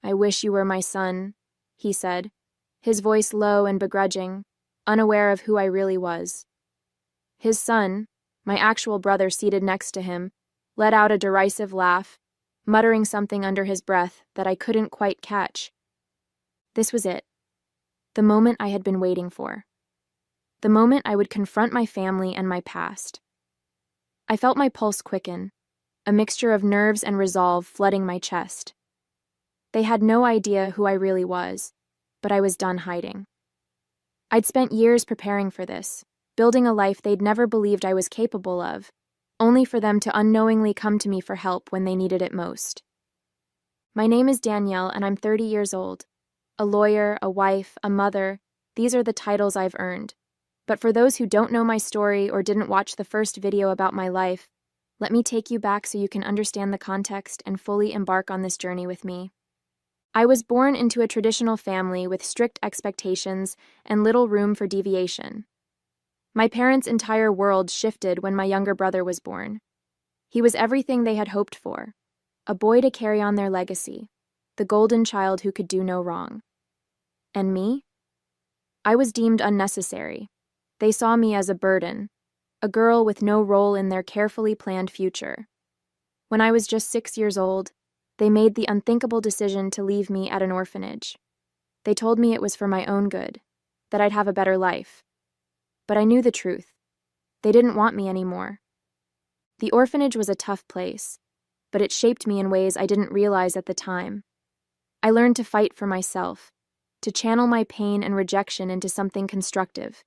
I wish you were my son, he said, his voice low and begrudging, unaware of who I really was. His son, my actual brother seated next to him, let out a derisive laugh, muttering something under his breath that I couldn't quite catch. This was it. The moment I had been waiting for. The moment I would confront my family and my past. I felt my pulse quicken, a mixture of nerves and resolve flooding my chest. They had no idea who I really was, but I was done hiding. I'd spent years preparing for this, building a life they'd never believed I was capable of, only for them to unknowingly come to me for help when they needed it most. My name is Danielle, and I'm 30 years old. A lawyer, a wife, a mother, these are the titles I've earned. But for those who don't know my story or didn't watch the first video about my life, let me take you back so you can understand the context and fully embark on this journey with me. I was born into a traditional family with strict expectations and little room for deviation. My parents' entire world shifted when my younger brother was born. He was everything they had hoped for, a boy to carry on their legacy, the golden child who could do no wrong. And me? I was deemed unnecessary. They saw me as a burden, a girl with no role in their carefully planned future. When I was just 6 years old, they made the unthinkable decision to leave me at an orphanage. They told me it was for my own good, that I'd have a better life. But I knew the truth. They didn't want me anymore. The orphanage was a tough place, but it shaped me in ways I didn't realize at the time. I learned to fight for myself, to channel my pain and rejection into something constructive.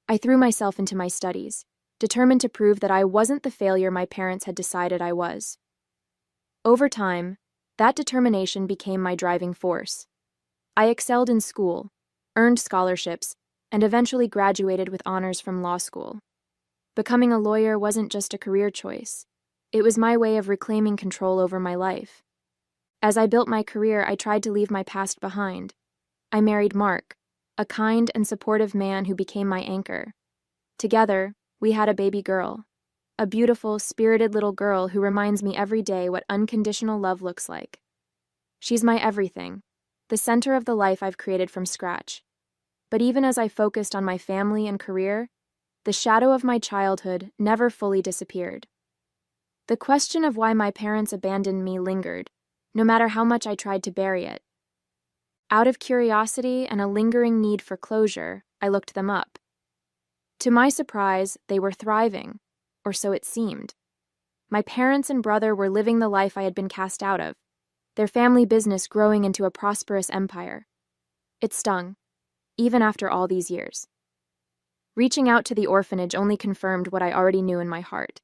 I threw myself into my studies, determined to prove that I wasn't the failure my parents had decided I was. Over time, that determination became my driving force. I excelled in school, earned scholarships, and eventually graduated with honors from law school. Becoming a lawyer wasn't just a career choice. It was my way of reclaiming control over my life. As I built my career, I tried to leave my past behind. I married Mark, a kind and supportive man who became my anchor. Together, we had a baby girl, a beautiful, spirited little girl who reminds me every day what unconditional love looks like. She's my everything, the center of the life I've created from scratch. But even as I focused on my family and career, the shadow of my childhood never fully disappeared. The question of why my parents abandoned me lingered, no matter how much I tried to bury it. Out of curiosity and a lingering need for closure, I looked them up. To my surprise, they were thriving, or so it seemed. My parents and brother were living the life I had been cast out of, their family business growing into a prosperous empire. It stung, even after all these years. Reaching out to the orphanage only confirmed what I already knew in my heart.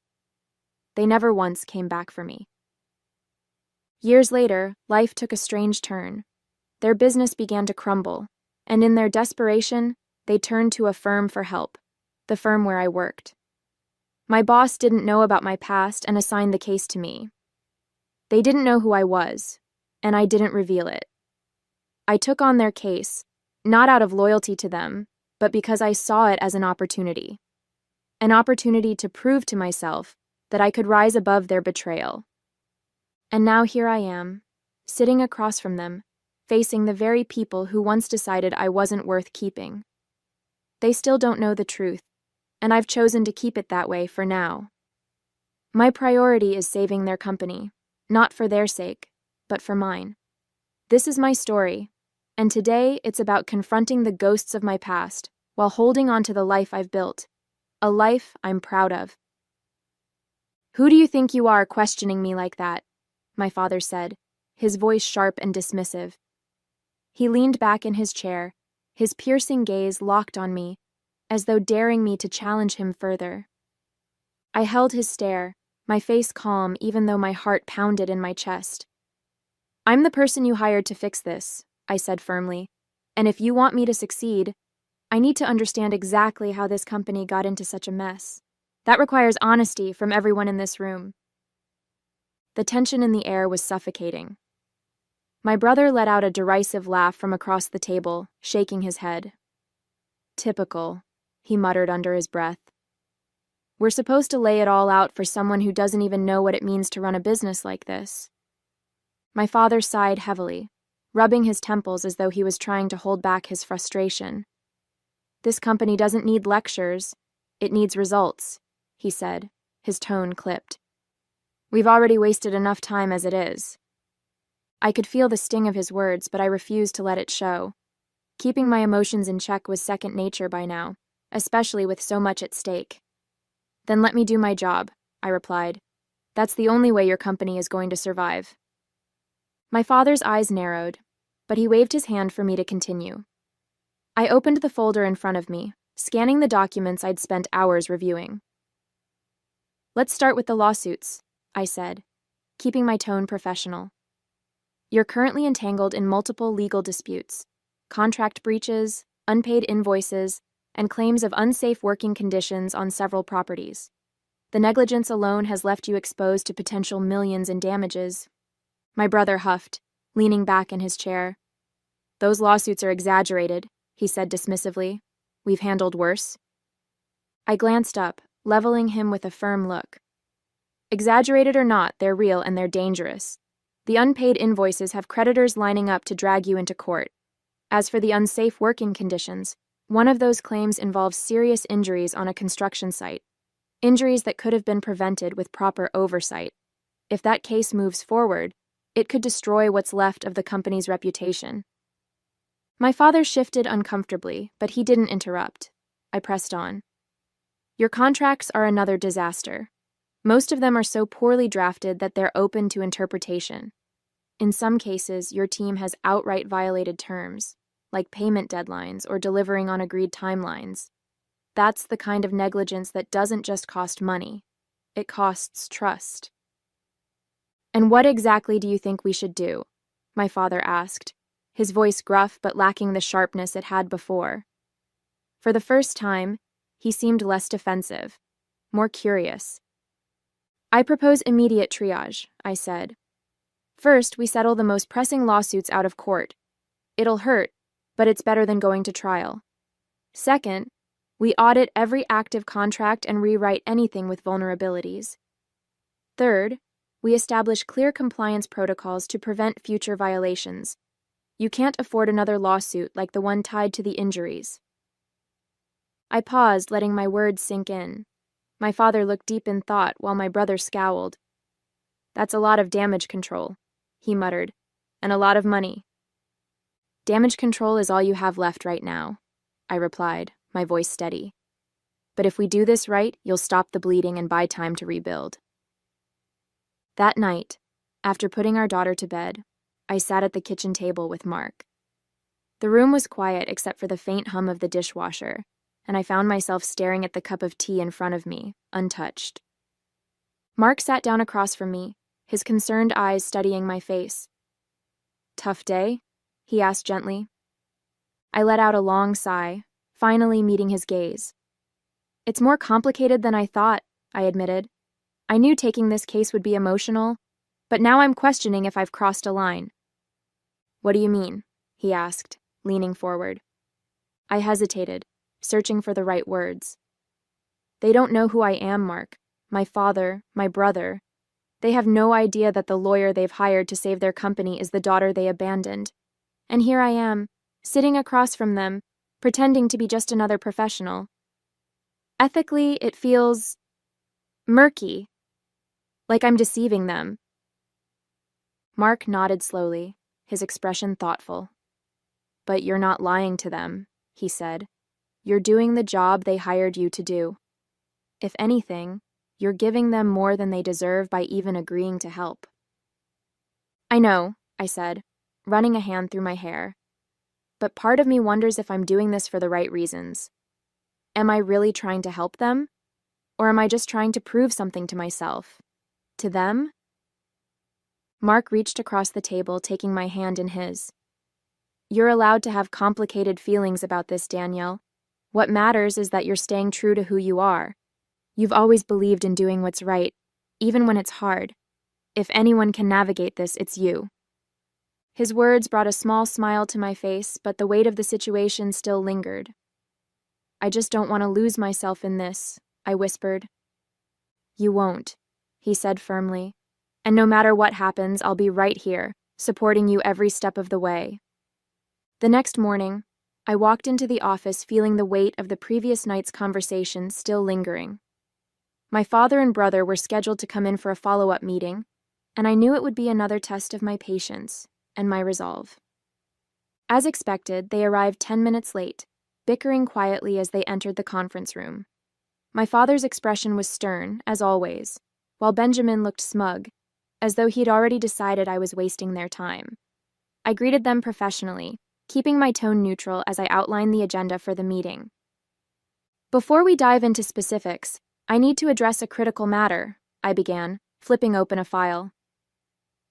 They never once came back for me. Years later, life took a strange turn. Their business began to crumble, and in their desperation, they turned to a firm for help, the firm where I worked. My boss didn't know about my past and assigned the case to me. They didn't know who I was, and I didn't reveal it. I took on their case, not out of loyalty to them, but because I saw it as an opportunity to prove to myself that I could rise above their betrayal. And now here I am, sitting across from them, facing the very people who once decided I wasn't worth keeping. They still don't know the truth, and I've chosen to keep it that way for now. My priority is saving their company, not for their sake, but for mine. This is my story, and today it's about confronting the ghosts of my past while holding on to the life I've built, a life I'm proud of. "Who do you think you are questioning me like that?" my father said, his voice sharp and dismissive. He leaned back in his chair, his piercing gaze locked on me, as though daring me to challenge him further. I held his stare, my face calm even though my heart pounded in my chest. "I'm the person you hired to fix this," I said firmly, "and if you want me to succeed, I need to understand exactly how this company got into such a mess. That requires honesty from everyone in this room." The tension in the air was suffocating. My brother let out a derisive laugh from across the table, shaking his head. "Typical," he muttered under his breath. "We're supposed to lay it all out for someone who doesn't even know what it means to run a business like this." My father sighed heavily, rubbing his temples as though he was trying to hold back his frustration. "This company doesn't need lectures. It needs results," he said, his tone clipped. "We've already wasted enough time as it is." I could feel the sting of his words, but I refused to let it show. Keeping my emotions in check was second nature by now, especially with so much at stake. "Then let me do my job," I replied. "That's the only way your company is going to survive." My father's eyes narrowed, but he waved his hand for me to continue. I opened the folder in front of me, scanning the documents I'd spent hours reviewing. "Let's start with the lawsuits," I said, keeping my tone professional. "You're currently entangled in multiple legal disputes, contract breaches, unpaid invoices, and claims of unsafe working conditions on several properties. The negligence alone has left you exposed to potential millions in damages." My brother huffed, leaning back in his chair. "Those lawsuits are exaggerated," he said dismissively. "We've handled worse." I glanced up, leveling him with a firm look. "Exaggerated or not, they're real and they're dangerous. The unpaid invoices have creditors lining up to drag you into court. As for the unsafe working conditions, one of those claims involves serious injuries on a construction site, injuries that could have been prevented with proper oversight. If that case moves forward, it could destroy what's left of the company's reputation." My father shifted uncomfortably, but he didn't interrupt. I pressed on. "Your contracts are another disaster. Most of them are so poorly drafted that they're open to interpretation. In some cases, your team has outright violated terms, like payment deadlines or delivering on agreed timelines. That's the kind of negligence that doesn't just cost money. It costs trust." "And what exactly do you think we should do?" my father asked, his voice gruff but lacking the sharpness it had before. For the first time, he seemed less defensive, more curious. "I propose immediate triage," I said. "First, we settle the most pressing lawsuits out of court. It'll hurt, but it's better than going to trial. Second, we audit every active contract and rewrite anything with vulnerabilities. Third, we establish clear compliance protocols to prevent future violations. You can't afford another lawsuit like the one tied to the injuries." I paused, letting my words sink in. My father looked deep in thought while my brother scowled. "That's a lot of damage control," he muttered, "and a lot of money." "Damage control is all you have left right now," I replied, my voice steady. "But if we do this right, you'll stop the bleeding and buy time to rebuild." That night, after putting our daughter to bed, I sat at the kitchen table with Mark. The room was quiet except for the faint hum of the dishwasher, and I found myself staring at the cup of tea in front of me, untouched. Mark sat down across from me, his concerned eyes studying my face. "Tough day?" he asked gently. I let out a long sigh, finally meeting his gaze. "It's more complicated than I thought," I admitted. "I knew taking this case would be emotional, but now I'm questioning if I've crossed a line." "What do you mean?" he asked, leaning forward. I hesitated, searching for the right words. "They don't know who I am, Mark. My father, my brother. They have no idea that the lawyer they've hired to save their company is the daughter they abandoned. And here I am, sitting across from them, pretending to be just another professional. Ethically, it feels murky, like I'm deceiving them." Mark nodded slowly, his expression thoughtful. "But you're not lying to them," he said. "You're doing the job they hired you to do. If anything, you're giving them more than they deserve by even agreeing to help." "I know," I said, running a hand through my hair. "But part of me wonders if I'm doing this for the right reasons. Am I really trying to help them? Or am I just trying to prove something to myself? To them?" Mark reached across the table, taking my hand in his. "You're allowed to have complicated feelings about this, Danielle. What matters is that you're staying true to who you are. You've always believed in doing what's right, even when it's hard. If anyone can navigate this, it's you." His words brought a small smile to my face, but the weight of the situation still lingered. "I just don't want to lose myself in this," I whispered. "You won't," he said firmly. "And no matter what happens, I'll be right here, supporting you every step of the way." The next morning, I walked into the office feeling the weight of the previous night's conversation still lingering. My father and brother were scheduled to come in for a follow-up meeting, and I knew it would be another test of my patience and my resolve. As expected, they arrived 10 minutes late, bickering quietly as they entered the conference room. My father's expression was stern, as always, while Benjamin looked smug, as though he'd already decided I was wasting their time. I greeted them professionally, keeping my tone neutral as I outlined the agenda for the meeting. "Before we dive into specifics, I need to address a critical matter," I began, flipping open a file.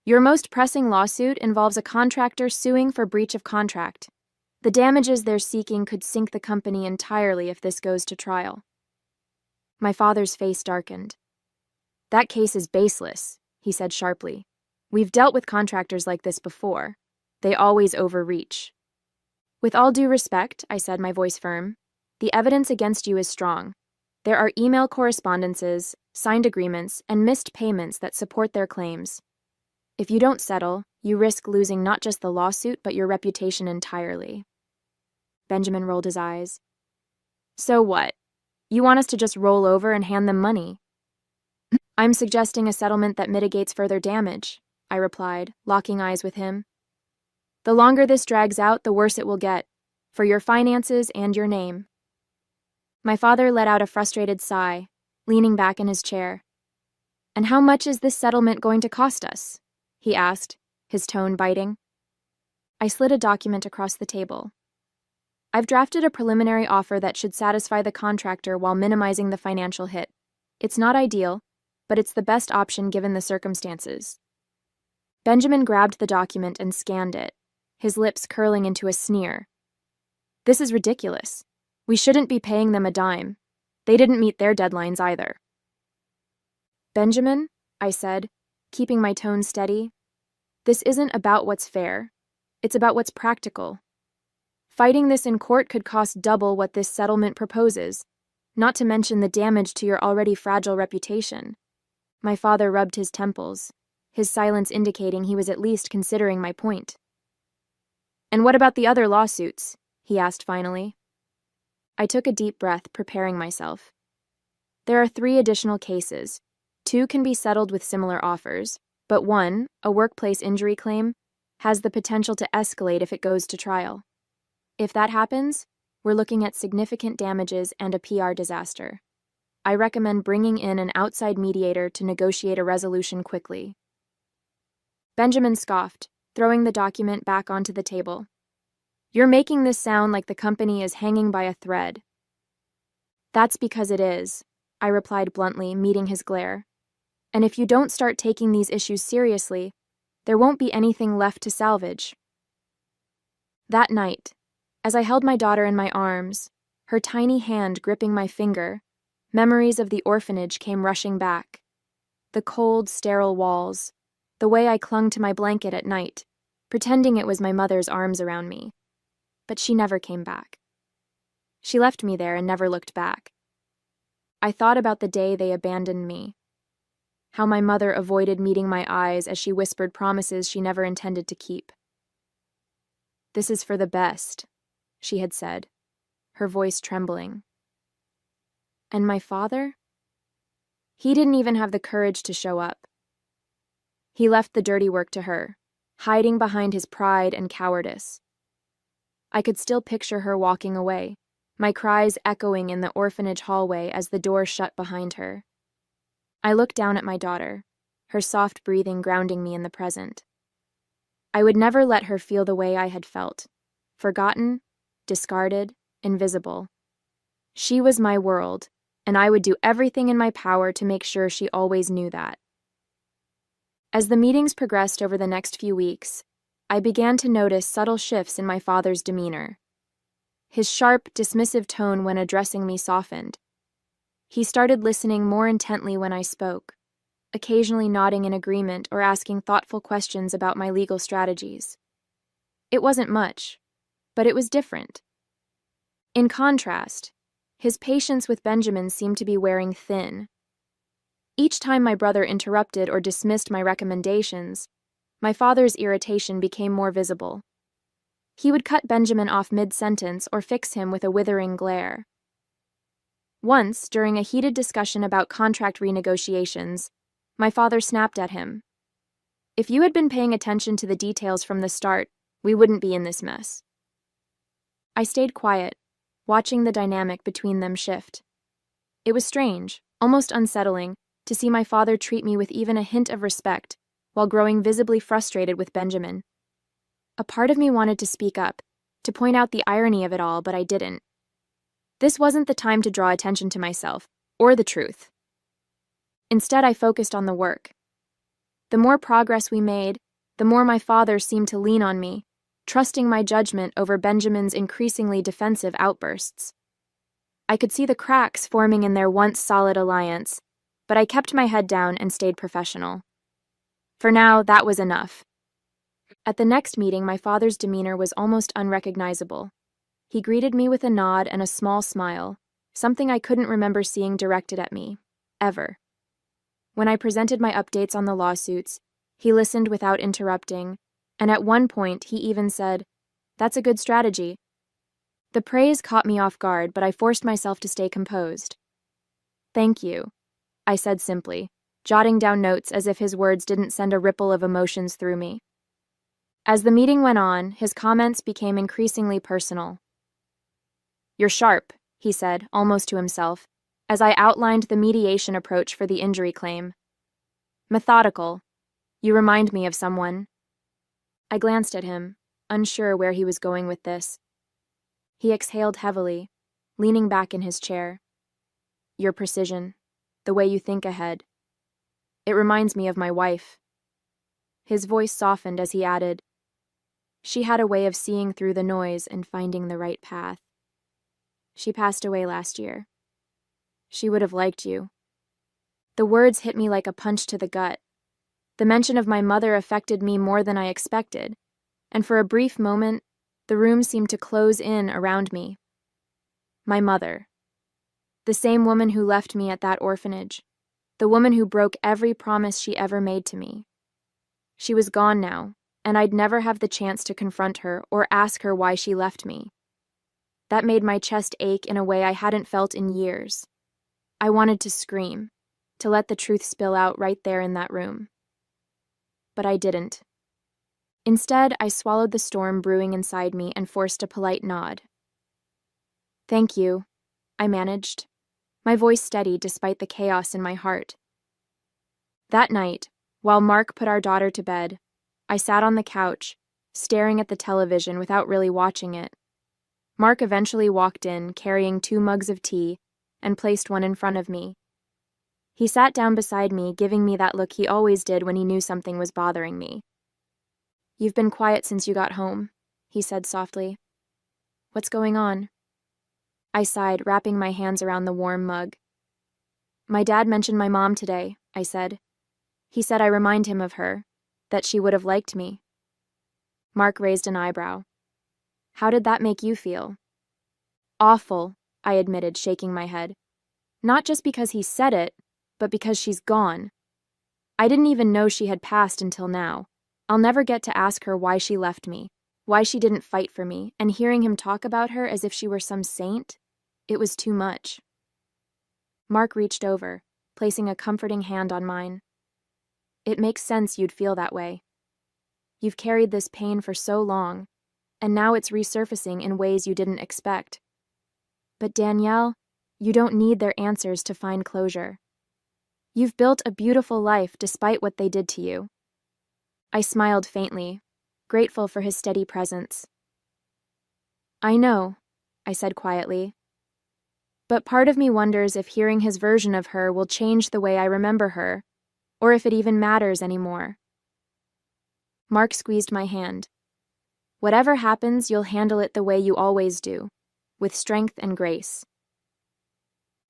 "Your most pressing lawsuit involves a contractor suing for breach of contract. The damages they're seeking could sink the company entirely if this goes to trial." My father's face darkened. "That case is baseless," he said sharply. "We've dealt with contractors like this before. They always overreach." "With all due respect," I said, my voice firm, "the evidence against you is strong. There are email correspondences, signed agreements, and missed payments that support their claims. If you don't settle, you risk losing not just the lawsuit but your reputation entirely." Benjamin rolled his eyes. "So what? You want us to just roll over and hand them money?" "I'm suggesting a settlement that mitigates further damage," I replied, locking eyes with him. "The longer this drags out, the worse it will get, for your finances and your name." My father let out a frustrated sigh, leaning back in his chair. "And how much is this settlement going to cost us?" he asked, his tone biting. I slid a document across the table. "I've drafted a preliminary offer that should satisfy the contractor while minimizing the financial hit. It's not ideal, but it's the best option given the circumstances." Benjamin grabbed the document and scanned it, his lips curling into a sneer. "This is ridiculous. We shouldn't be paying them a dime. They didn't meet their deadlines either." "Benjamin," I said, keeping my tone steady, "this isn't about what's fair. It's about what's practical. Fighting this in court could cost double what this settlement proposes, not to mention the damage to your already fragile reputation." My father rubbed his temples, his silence indicating he was at least considering my point. "And what about the other lawsuits?" he asked finally. I took a deep breath, preparing myself. "There are 3 additional cases. 2 can be settled with similar offers, but one, a workplace injury claim, has the potential to escalate if it goes to trial. If that happens, we're looking at significant damages and a PR disaster. I recommend bringing in an outside mediator to negotiate a resolution quickly." Benjamin scoffed, throwing the document back onto the table. "You're making this sound like the company is hanging by a thread." "That's because it is," I replied bluntly, meeting his glare. "And if you don't start taking these issues seriously, there won't be anything left to salvage." That night, as I held my daughter in my arms, her tiny hand gripping my finger, memories of the orphanage came rushing back. The cold, sterile walls, the way I clung to my blanket at night, pretending it was my mother's arms around me. But she never came back. She left me there and never looked back. I thought about the day they abandoned me, how my mother avoided meeting my eyes as she whispered promises she never intended to keep. "This is for the best," she had said, her voice trembling. And my father? He didn't even have the courage to show up. He left the dirty work to her, hiding behind his pride and cowardice. I could still picture her walking away, my cries echoing in the orphanage hallway as the door shut behind her. I looked down at my daughter, her soft breathing grounding me in the present. I would never let her feel the way I had felt, forgotten, discarded, invisible. She was my world, and I would do everything in my power to make sure she always knew that. As the meetings progressed over the next few weeks, I began to notice subtle shifts in my father's demeanor. His sharp, dismissive tone when addressing me softened. He started listening more intently when I spoke, occasionally nodding in agreement or asking thoughtful questions about my legal strategies. It wasn't much, but it was different. In contrast, his patience with Benjamin seemed to be wearing thin. Each time my brother interrupted or dismissed my recommendations, My father's irritation became more visible. He would cut Benjamin off mid-sentence or fix him with a withering glare. Once, during a heated discussion about contract renegotiations, my father snapped at him. "If you had been paying attention to the details from the start, we wouldn't be in this mess." I stayed quiet, watching the dynamic between them shift. It was strange, almost unsettling, to see my father treat me with even a hint of respect, while growing visibly frustrated with Benjamin. A part of me wanted to speak up, to point out the irony of it all, but I didn't. This wasn't the time to draw attention to myself, or the truth. Instead, I focused on the work. The more progress we made, the more my father seemed to lean on me, trusting my judgment over Benjamin's increasingly defensive outbursts. I could see the cracks forming in their once solid alliance, but I kept my head down and stayed professional. For now, that was enough. At the next meeting, my father's demeanor was almost unrecognizable. He greeted me with a nod and a small smile, something I couldn't remember seeing directed at me, ever. When I presented my updates on the lawsuits, he listened without interrupting, and at one point he even said, "That's a good strategy." The praise caught me off guard, but I forced myself to stay composed. "Thank you," I said simply, jotting down notes as if his words didn't send a ripple of emotions through me. As the meeting went on, his comments became increasingly personal. "You're sharp," he said, almost to himself, as I outlined the mediation approach for the injury claim. "Methodical. You remind me of someone." I glanced at him, unsure where he was going with this. He exhaled heavily, leaning back in his chair. "Your precision, the way you think ahead. It reminds me of my wife." His voice softened as he added, "She had a way of seeing through the noise and finding the right path. She passed away last year. She would have liked you." The words hit me like a punch to the gut. The mention of my mother affected me more than I expected, and for a brief moment, the room seemed to close in around me. My mother. The same woman who left me at that orphanage. The woman who broke every promise she ever made to me. She was gone now, and I'd never have the chance to confront her or ask her why she left me. That made my chest ache in a way I hadn't felt in years. I wanted to scream, to let the truth spill out right there in that room. But I didn't. Instead, I swallowed the storm brewing inside me and forced a polite nod. "Thank you," I managed, my voice steady despite the chaos in my heart. That night, while Mark put our daughter to bed, I sat on the couch, staring at the television without really watching it. Mark eventually walked in, carrying 2 mugs of tea, and placed one in front of me. He sat down beside me, giving me that look he always did when he knew something was bothering me. "You've been quiet since you got home," he said softly. "What's going on?" I sighed, wrapping my hands around the warm mug. "My dad mentioned my mom today," I said. "He said I remind him of her, that she would have liked me." Mark raised an eyebrow. "How did that make you feel?" "Awful," I admitted, shaking my head. "Not just because he said it, but because she's gone. I didn't even know she had passed until now. I'll never get to ask her why she left me, why she didn't fight for me, and hearing him talk about her as if she were some saint, it was too much." Mark reached over, placing a comforting hand on mine. "It makes sense you'd feel that way. You've carried this pain for so long, and now it's resurfacing in ways you didn't expect. But Danielle, you don't need their answers to find closure. You've built a beautiful life despite what they did to you." I smiled faintly, grateful for his steady presence. "I know," I said quietly. "But part of me wonders if hearing his version of her will change the way I remember her, or if it even matters anymore." Mark squeezed my hand. "Whatever happens, you'll handle it the way you always do, with strength and grace."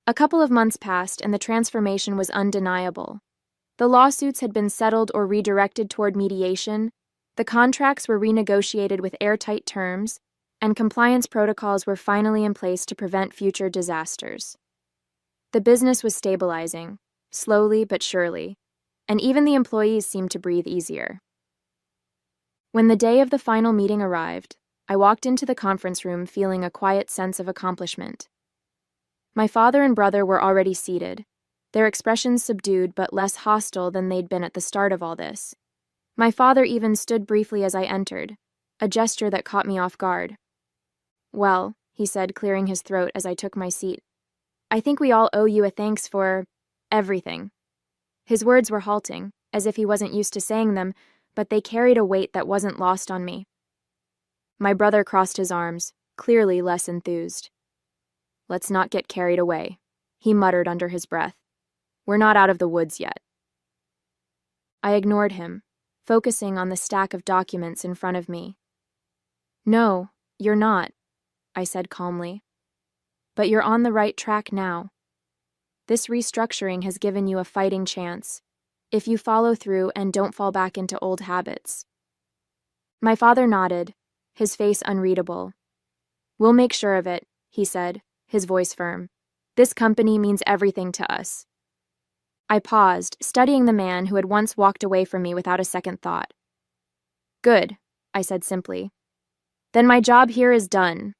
A couple of months passed, and the transformation was undeniable. The lawsuits had been settled or redirected toward mediation, the contracts were renegotiated with airtight terms, and compliance protocols were finally in place to prevent future disasters. The business was stabilizing, slowly but surely, and even the employees seemed to breathe easier. When the day of the final meeting arrived, I walked into the conference room feeling a quiet sense of accomplishment. My father and brother were already seated, their expressions subdued but less hostile than they'd been at the start of all this. My father even stood briefly as I entered, a gesture that caught me off guard. "Well," he said, clearing his throat as I took my seat, "I think we all owe you a thanks for everything." His words were halting, as if he wasn't used to saying them, but they carried a weight that wasn't lost on me. My brother crossed his arms, clearly less enthused. "Let's not get carried away," he muttered under his breath. "We're not out of the woods yet." I ignored him, focusing on the stack of documents in front of me. "No, you're not," I said calmly. "But you're on the right track now. This restructuring has given you a fighting chance, if you follow through and don't fall back into old habits." My father nodded, his face unreadable. "We'll make sure of it," he said, his voice firm. "This company means everything to us." I paused, studying the man who had once walked away from me without a second thought. "Good," I said simply. "Then my job here is done."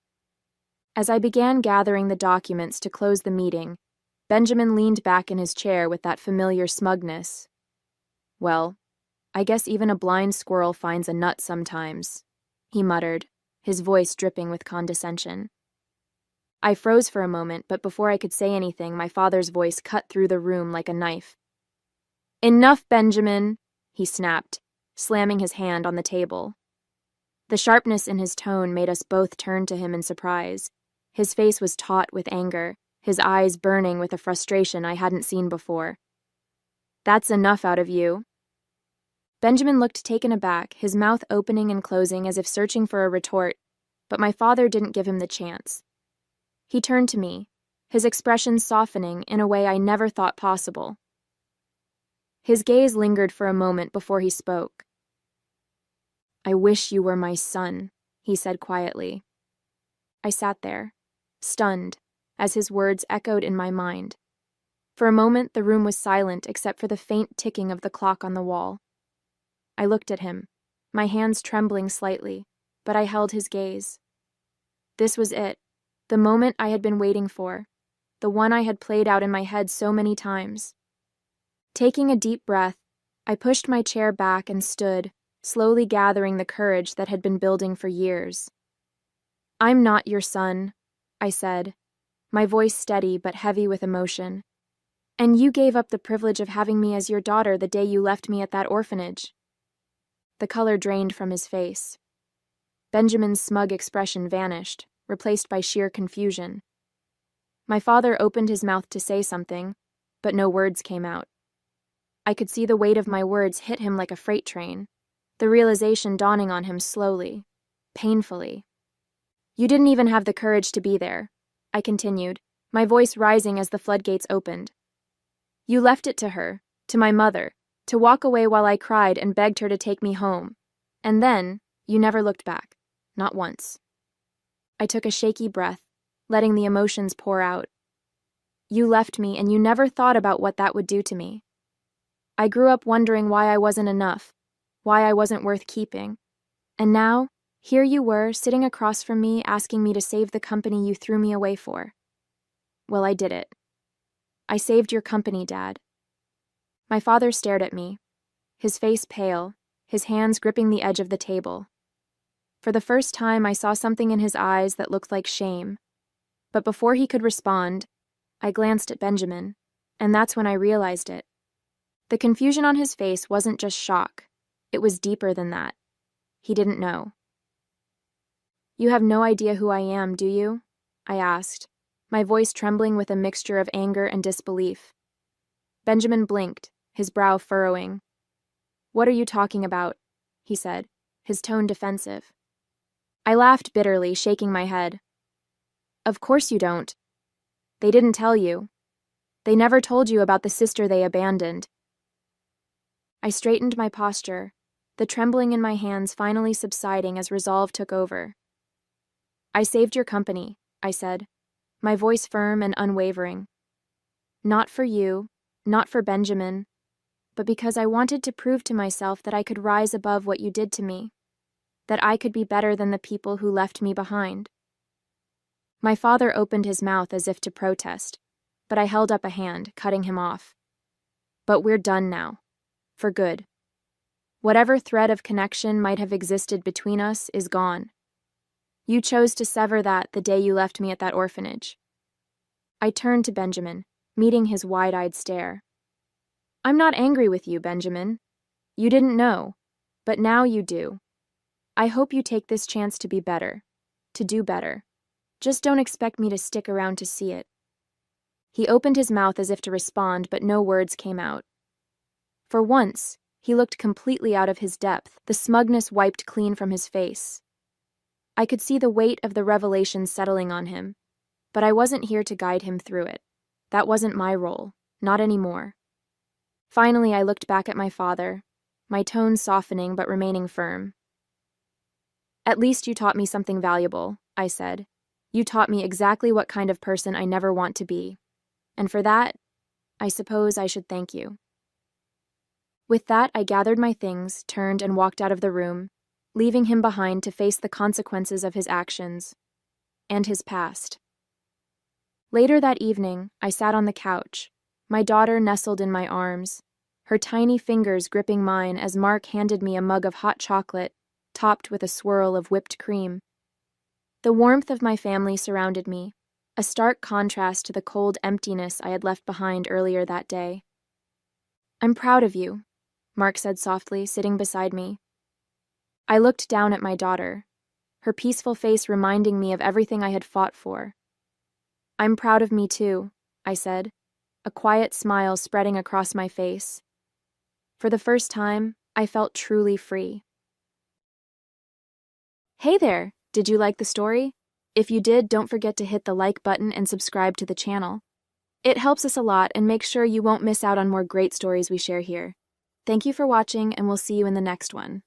As I began gathering the documents to close the meeting, Benjamin leaned back in his chair with that familiar smugness. "Well, I guess even a blind squirrel finds a nut sometimes," he muttered, his voice dripping with condescension. I froze for a moment, but before I could say anything, my father's voice cut through the room like a knife. "Enough, Benjamin," he snapped, slamming his hand on the table. The sharpness in his tone made us both turn to him in surprise. His face was taut with anger, his eyes burning with a frustration I hadn't seen before. "That's enough out of you." Benjamin looked taken aback, his mouth opening and closing as if searching for a retort, but my father didn't give him the chance. He turned to me, his expression softening in a way I never thought possible. His gaze lingered for a moment before he spoke. "I wish you were my son," he said quietly. I sat there, stunned, as his words echoed in my mind. For a moment, the room was silent except for the faint ticking of the clock on the wall. I looked at him, my hands trembling slightly, but I held his gaze. This was it, the moment I had been waiting for, the one I had played out in my head so many times. Taking a deep breath, I pushed my chair back and stood, slowly gathering the courage that had been building for years. "I'm not your son," I said, my voice steady but heavy with emotion. "And you gave up the privilege of having me as your daughter the day you left me at that orphanage." The color drained from his face. Benjamin's smug expression vanished, replaced by sheer confusion. My father opened his mouth to say something, but no words came out. I could see the weight of my words hit him like a freight train, the realization dawning on him slowly, painfully. "You didn't even have the courage to be there," I continued, my voice rising as the floodgates opened. "You left it to her, to my mother, to walk away while I cried and begged her to take me home. And then, you never looked back, not once." I took a shaky breath, letting the emotions pour out. "You left me and you never thought about what that would do to me. I grew up wondering why I wasn't enough, why I wasn't worth keeping. And now, here you were, sitting across from me, asking me to save the company you threw me away for. Well, I did it. I saved your company, Dad." My father stared at me, his face pale, his hands gripping the edge of the table. For the first time, I saw something in his eyes that looked like shame. But before he could respond, I glanced at Benjamin, and that's when I realized it. The confusion on his face wasn't just shock. It was deeper than that. He didn't know. "You have no idea who I am, do you?" I asked, my voice trembling with a mixture of anger and disbelief. Benjamin blinked, his brow furrowing. "What are you talking about?" he said, his tone defensive. I laughed bitterly, shaking my head. "Of course you don't. They didn't tell you. They never told you about the sister they abandoned." I straightened my posture, the trembling in my hands finally subsiding as resolve took over. "I saved your company," I said, my voice firm and unwavering. "Not for you, not for Benjamin, but because I wanted to prove to myself that I could rise above what you did to me. that I could be better than the people who left me behind. My father opened his mouth as if to protest, but I held up a hand, cutting him off. But we're done now. For good. Whatever thread of connection might have existed between us is gone. You chose to sever that the day you left me at that orphanage. I turned to Benjamin, meeting his wide-eyed stare. I'm not angry with you, Benjamin. You didn't know, but now you do. I hope you take this chance to be better, to do better. Just don't expect me to stick around to see it. He opened his mouth as if to respond, but no words came out. For once, he looked completely out of his depth, the smugness wiped clean from his face. I could see the weight of the revelation settling on him, but I wasn't here to guide him through it. That wasn't my role, not anymore. Finally, I looked back at my father, my tone softening but remaining firm. At least you taught me something valuable, I said. You taught me exactly what kind of person I never want to be. And for that, I suppose I should thank you. With that, I gathered my things, turned, and walked out of the room, leaving him behind to face the consequences of his actions and his past. Later that evening, I sat on the couch, my daughter nestled in my arms, her tiny fingers gripping mine as Mark handed me a mug of hot chocolate, topped with a swirl of whipped cream. The warmth of my family surrounded me, a stark contrast to the cold emptiness I had left behind earlier that day. I'm proud of you, Mark said softly, sitting beside me. I looked down at my daughter, her peaceful face reminding me of everything I had fought for. I'm proud of me too, I said, a quiet smile spreading across my face. For the first time, I felt truly free. Hey there! Did you like the story? If you did, don't forget to hit the like button and subscribe to the channel. It helps us a lot and makes sure you won't miss out on more great stories we share here. Thank you for watching, and we'll see you in the next one.